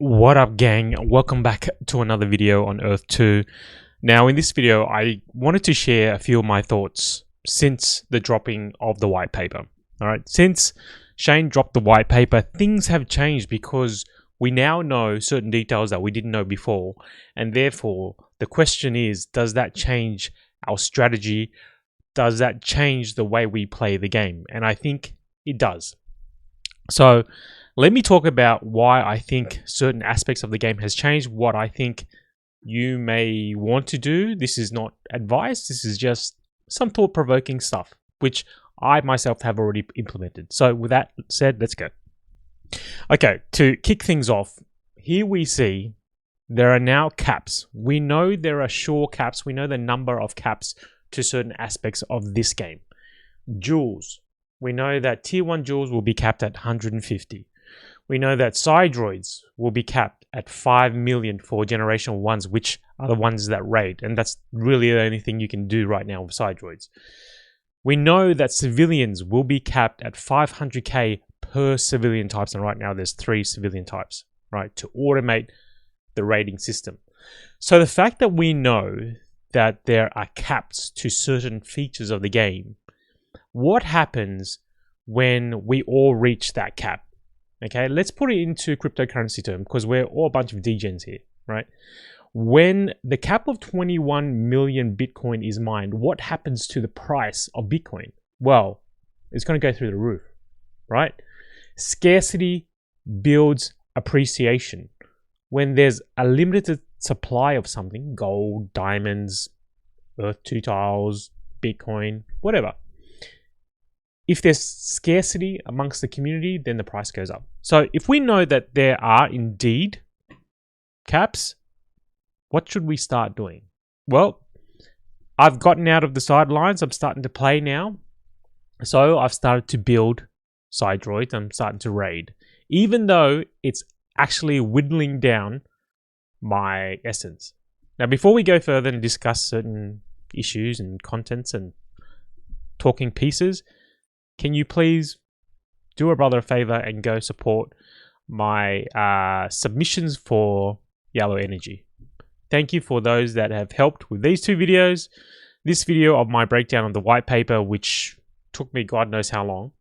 What up, gang? Welcome back to another video on Earth2. Now, in this video, I wanted to share a few of my thoughts since the dropping of the white paper. All right, since Shane dropped the white paper, things have changed because we now know certain details that we didn't know before. And therefore, the question is, does that change our strategy? Does that change the way we play the game? And I think it does. So let me talk about why I think certain aspects of the game has changed, what I think you may want to do. This is not advice. This is just some thought-provoking stuff, which I myself have already implemented. So with that said, let's go. Okay, to kick things off, here we see there are now caps. We know there are sure caps. We know the number of caps to certain aspects of this game. Jewels. We know that tier 1 jewels will be capped at 150. We know that Cydroids will be capped at 5 million for generational ones, which are the ones that raid. And that's really the only thing you can do right now with Cydroids. We know that civilians will be capped at 500k per civilian types. And right now there's 3 civilian types, right, to automate the raiding system. So the fact that we know that there are caps to certain features of the game, what happens when we all reach that cap? Okay, let's put it into cryptocurrency term because we're all a bunch of degens here, right? When the cap of 21 million Bitcoin is mined, what happens to the price of Bitcoin? Well, it's going to go through the roof, right? Scarcity builds appreciation. When there's a limited supply of something, gold, diamonds, Earth2 tiles, Bitcoin, whatever. If there's scarcity amongst the community, then the price goes up. So if we know that there are indeed caps, what should we start doing? Well, I've gotten out of the sidelines. I'm starting to play now. So I've started to build Cydroids. I'm starting to raid. Even though it's actually whittling down my essence. Now, before we go further and discuss certain issues and contents and talking pieces, can you please do a brother a favor and go support my submissions for Yellow Energy? Thank you for those that have helped with these 2 videos. This video of my breakdown of the white paper, which took me God knows how long.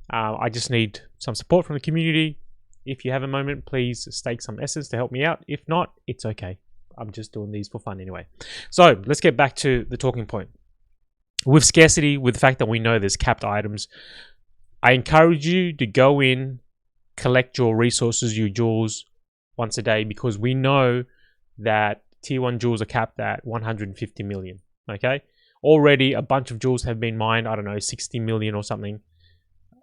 I just need some support from the community. If you have a moment, please stake some essence to help me out. If not, it's okay. I'm just doing these for fun anyway. So let's get back to the talking point. With scarcity, with the fact that we know there's capped items, I encourage you to go in, collect your resources, your jewels once a day, because we know that tier 1 jewels are capped at 150 million, okay? Already a bunch of jewels have been mined, I don't know, 60 million or something.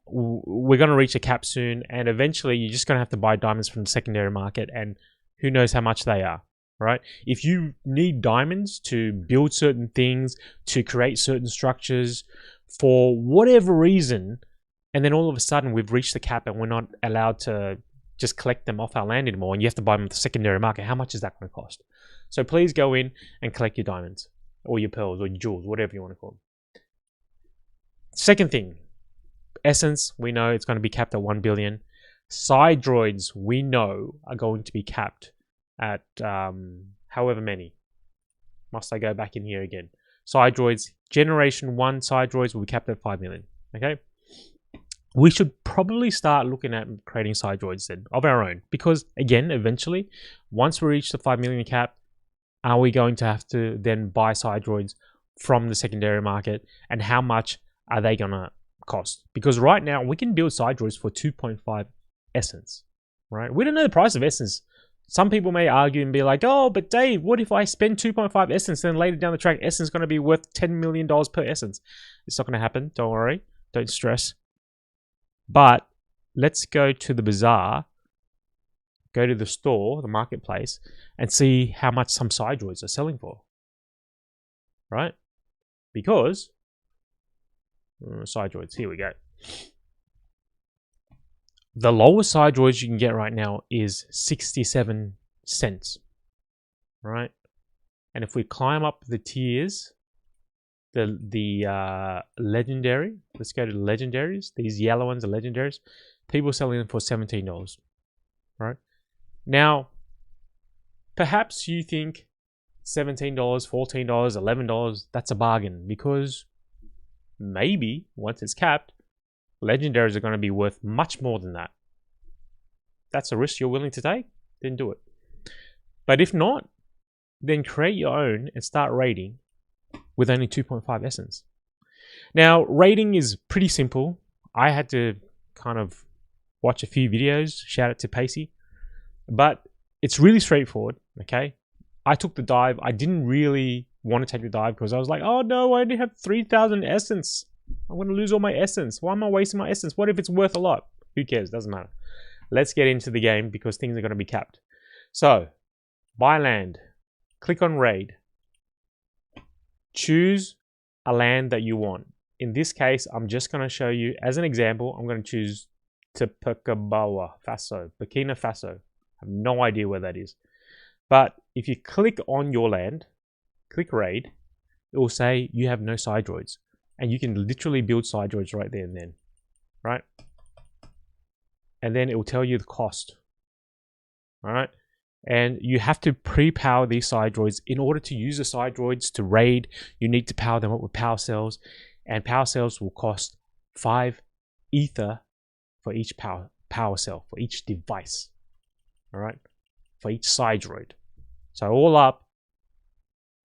We're going to reach a cap soon, and eventually you're just going to have to buy diamonds from the secondary market, and who knows how much they are. Right? If you need diamonds to build certain things, to create certain structures, for whatever reason, and then all of a sudden we've reached the cap and we're not allowed to just collect them off our land anymore, and you have to buy them at the secondary market, how much is that going to cost? So please go in and collect your diamonds, or your pearls, or your jewels, whatever you want to call them. Second thing, essence, we know it's going to be capped at 1 billion. Cydroids, we know, are going to be capped at however many. Must I go back in here again? Cydroids, generation 1 Cydroids will be capped at 5 million. Okay, we should probably start looking at creating Cydroids then of our own, because again, eventually, once we reach the 5 million cap, are we going to have to then buy Cydroids from the secondary market, and how much are they gonna cost? Because right now we can build Cydroids for 2.5 essence, right? We don't know the price of essence. Some people may argue and be like, oh, but Dave, what if I spend 2.5 essence, then later down the track, essence is going to be worth $10 million per essence? It's not going to happen. Don't worry. Don't stress. But let's go to the bazaar, go to the store, the marketplace, and see how much some Cydroids are selling for. Right? Because, Cydroids, here we go. The lowest Cydroids you can get right now is 67 cents, right? And if we climb up the tiers, the legendary, let's go to the legendaries. These yellow ones are legendaries. People selling them for $17, right? Now, perhaps you think $17, $14, $11, that's a bargain, because maybe once it's capped, legendaries are going to be worth much more than that. That's a risk you're willing to take, then do it. But if not, then create your own and start raiding with only 2.5 essence. Now, raiding is pretty simple. I had to kind of watch a few videos, shout out to Pacey, but it's really straightforward, okay? I took the dive. I didn't really want to take the dive because I was like, oh no, I only have 3,000 essence. I'm going to lose all my essence. Why am I wasting my essence? What if it's worth a lot? Who cares? Doesn't matter. Let's get into the game because things are going to be capped. So, buy land. Click on raid. Choose a land that you want. In this case, I'm just going to show you, as an example, I'm going to choose Burkina Faso. I have no idea where that is. But if you click on your land, click raid, it will say you have no Cydroids. And you can literally build Cydroids right there and then, right? And then it will tell you the cost, all right? And you have to pre-power these Cydroids. In order to use the Cydroids to raid, you need to power them up with power cells. And power cells will cost 5 ether for each power cell, for each device, all right? For each Cydroid. So all up,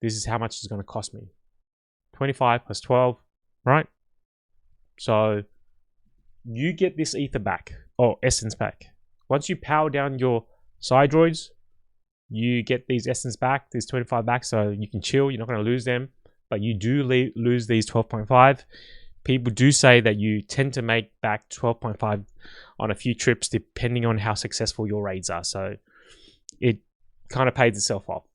this is how much it's going to cost me. 25 plus 12, right? So you get this ether back, or essence back. Once you power down your Cydroids, you get these essence back, these 25 back, so you can chill. You're not going to lose them, but you do lose these 12.5. People do say that you tend to make back 12.5 on a few trips, depending on how successful your raids are. So it kind of pays itself off.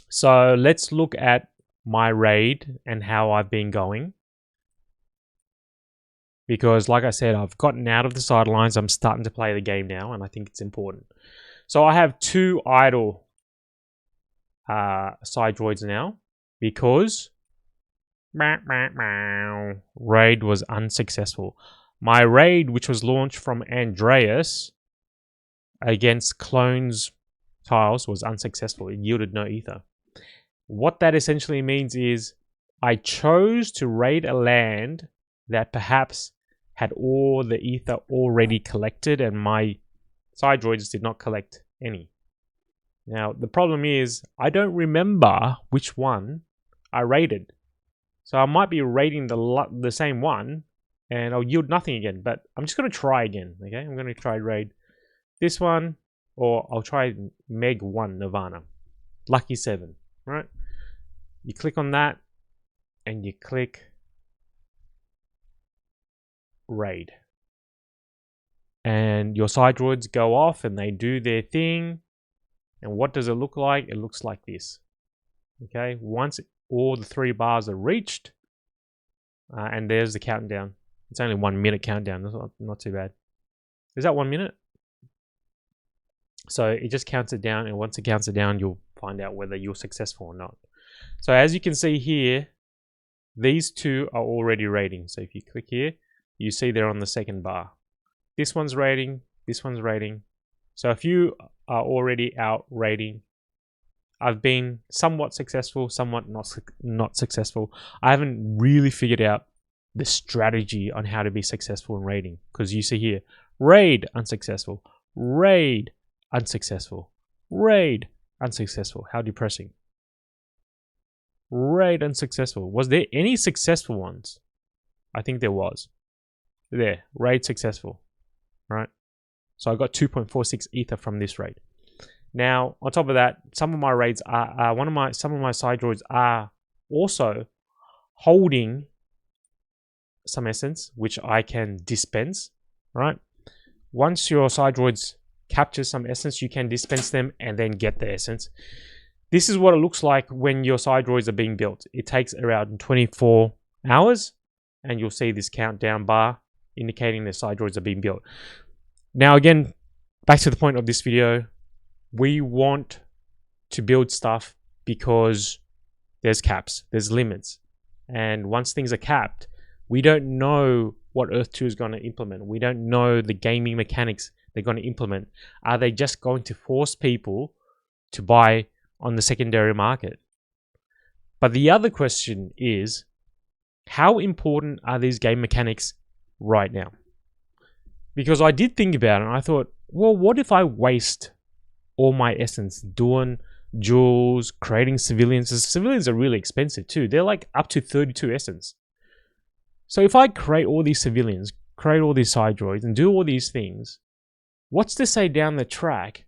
So let's look at my raid and how I've been going. Because like I said, I've gotten out of the sidelines. I'm starting to play the game now, and I think it's important. So I have 2 idle Cydroids now because raid was unsuccessful. My raid, which was launched from Andreas against clones tiles, was unsuccessful. It yielded no ether. What that essentially means is I chose to raid a land that perhaps had all the ether already collected, and my Cydroids did not collect any. Now, the problem is I don't remember which one I raided. So I might be raiding the same one, and I'll yield nothing again, but I'm just going to try again, okay? I'm going to try raid this one, or I'll try Meg 1 Nirvana. Lucky 7, right? You click on that, and you click raid. And your Cydroids go off, and they do their thing. And what does it look like? It looks like this, okay? Once all the 3 bars are reached, and there's the countdown. It's only 1 minute countdown. That's not too bad. Is that 1 minute? So it just counts it down, and once it counts it down, you'll find out whether you're successful or not. So as you can see here, these 2 are already raiding. So if you click here, you see they're on the 2nd bar. This one's raiding, this one's raiding. So if you are already out raiding, I've been somewhat successful, somewhat not successful. I haven't really figured out the strategy on how to be successful in raiding, because you see here, raid unsuccessful, raid unsuccessful, raid unsuccessful. How depressing. Raid unsuccessful. Was there any successful ones? I think there was. There, raid successful, right? So I got 2.46 ether from this raid. Now, on top of that, some of my raids are some of my Cydroids are also holding some essence, which I can dispense, right? Once your Cydroids capture some essence, you can dispense them and then get the essence. This is what it looks like when your Cydroids are being built. It takes around 24 hours, and you'll see this countdown bar indicating the Cydroids are being built. Now again, back to the point of this video, we want to build stuff because there's caps, there's limits. And once things are capped, we don't know what Earth2 is going to implement. We don't know the gaming mechanics they're going to implement? Are they just going to force people to buy on the secondary market? But the other question is, how important are these game mechanics right now? Because I did think about it and I thought, well, what if I waste all my essence doing jewels, creating civilians? Civilians are really expensive too. They're like up to 32 essence. So if I create all these civilians, create all these Cydroids, and do all these things, what's to say down the track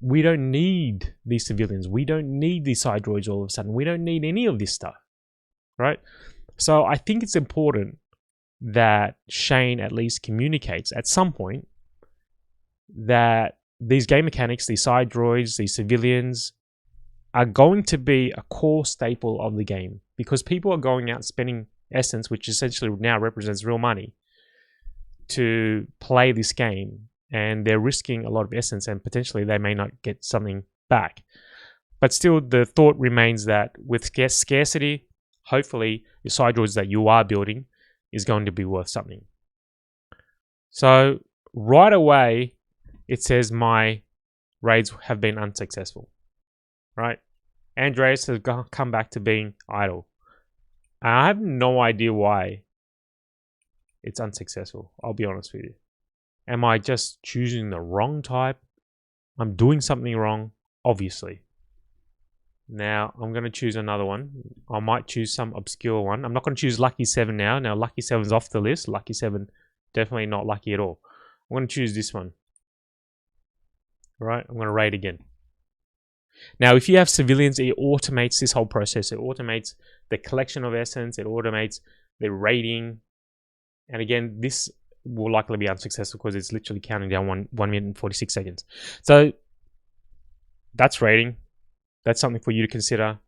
we don't need these civilians? We don't need these Cydroids all of a sudden. We don't need any of this stuff, right? So I think it's important that Shane at least communicates at some point that these game mechanics, these Cydroids, these civilians are going to be a core staple of the game, because people are going out spending essence, which essentially now represents real money, to play this game, and they're risking a lot of essence and potentially they may not get something back. But still, the thought remains that with scarcity, hopefully your Cydroids that you are building is going to be worth something. So right away it says my raids have been unsuccessful, right? Andreas has come back to being idle. I have no idea why it's unsuccessful, I'll be honest with you. Am I just choosing the wrong type? I'm doing something wrong, obviously. Now, I'm going to choose another one. I might choose some obscure one. I'm not going to choose Lucky 7 now. Now, Lucky 7's off the list. Lucky 7, definitely not lucky at all. I'm going to choose this one. All right, I'm going to raid again. Now, if you have civilians, it automates this whole process. It automates the collection of essence. It automates the raiding. And again, this will likely be unsuccessful because it's literally counting down 1 minute and 46 seconds. So that's raiding. That's something for you to consider.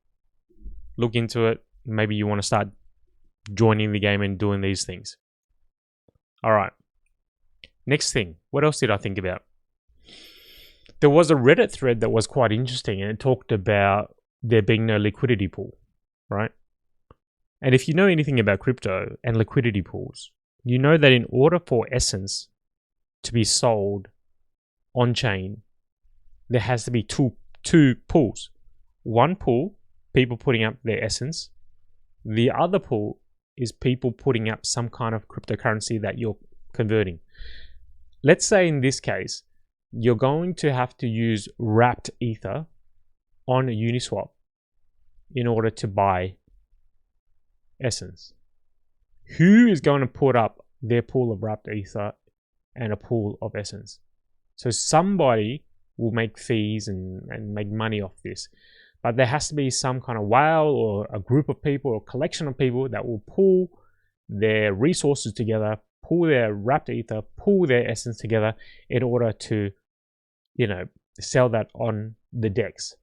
Look into it. Maybe you want to start joining the game and doing these things. All right. Next thing. What else did I think about? There was a Reddit thread that was quite interesting, and it talked about there being no liquidity pool, right? And if you know anything about crypto and liquidity pools, you know that in order for essence to be sold on chain, there has to be two pools. One pool, people putting up their essence. The other pool is people putting up some kind of cryptocurrency that you're converting. Let's say in this case, you're going to have to use wrapped ether on a Uniswap in order to buy essence. Who is going to put up their pool of wrapped ether and a pool of essence? So somebody will make fees and make money off this. But there has to be some kind of whale or a group of people or a collection of people that will pool their resources together, pool their wrapped ether, pool their essence together in order to, sell that on the DEX.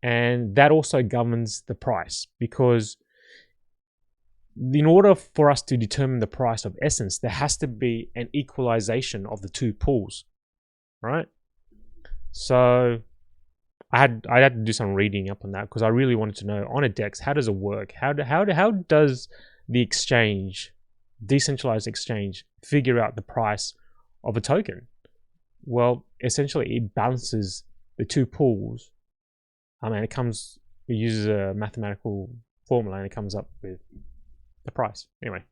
And that also governs the price, because in order for us to determine the price of essence, there has to be an equalization of the two pools, right? So I had to do some reading up on that, because I really wanted to know on a DEX, how does it work? How does the exchange, decentralized exchange, figure out the price of a token? Well, essentially it balances the two pools. It uses a mathematical formula and it comes up with the price. Anyway,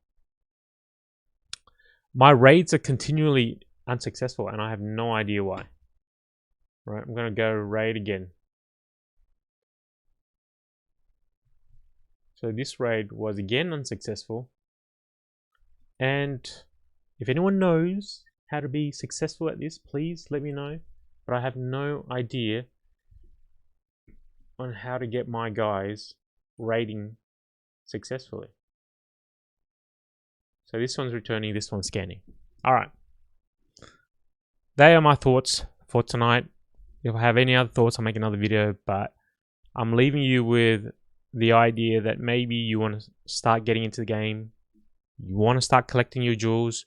my raids are continually unsuccessful and I have no idea why. Right, I'm going to go raid again. So this raid was again unsuccessful. And if anyone knows how to be successful at this, please let me know. But I have no idea on how to get my guys raiding successfully. So this one's returning, this one's scanning. All right. They are my thoughts for tonight. If I have any other thoughts, I'll make another video, but I'm leaving you with the idea that maybe you want to start getting into the game. You want to start collecting your jewels.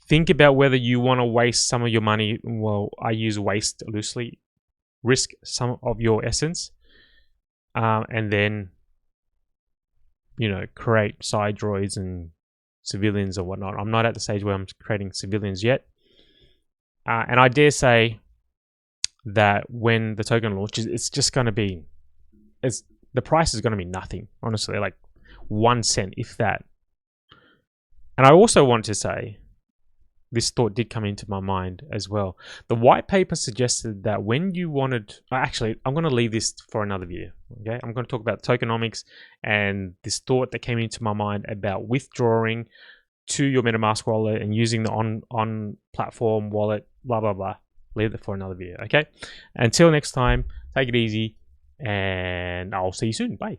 Think about whether you want to waste some of your money. Well, I use waste loosely. Risk some of your essence. And then, create Cydroids and civilians or whatnot. I'm not at the stage where I'm creating civilians yet. And I dare say that when the token launches, it's just going to be, the price is going to be nothing, honestly, like 1 cent, if that. And I also want to say, this thought did come into my mind as well. The white paper suggested that when you wanted, actually, I'm going to leave this for another video. Okay, I'm going to talk about tokenomics and this thought that came into my mind about withdrawing to your MetaMask wallet and using the on platform wallet, blah blah blah. Leave it for another video. Okay, until next time, take it easy, and I'll see you soon. Bye.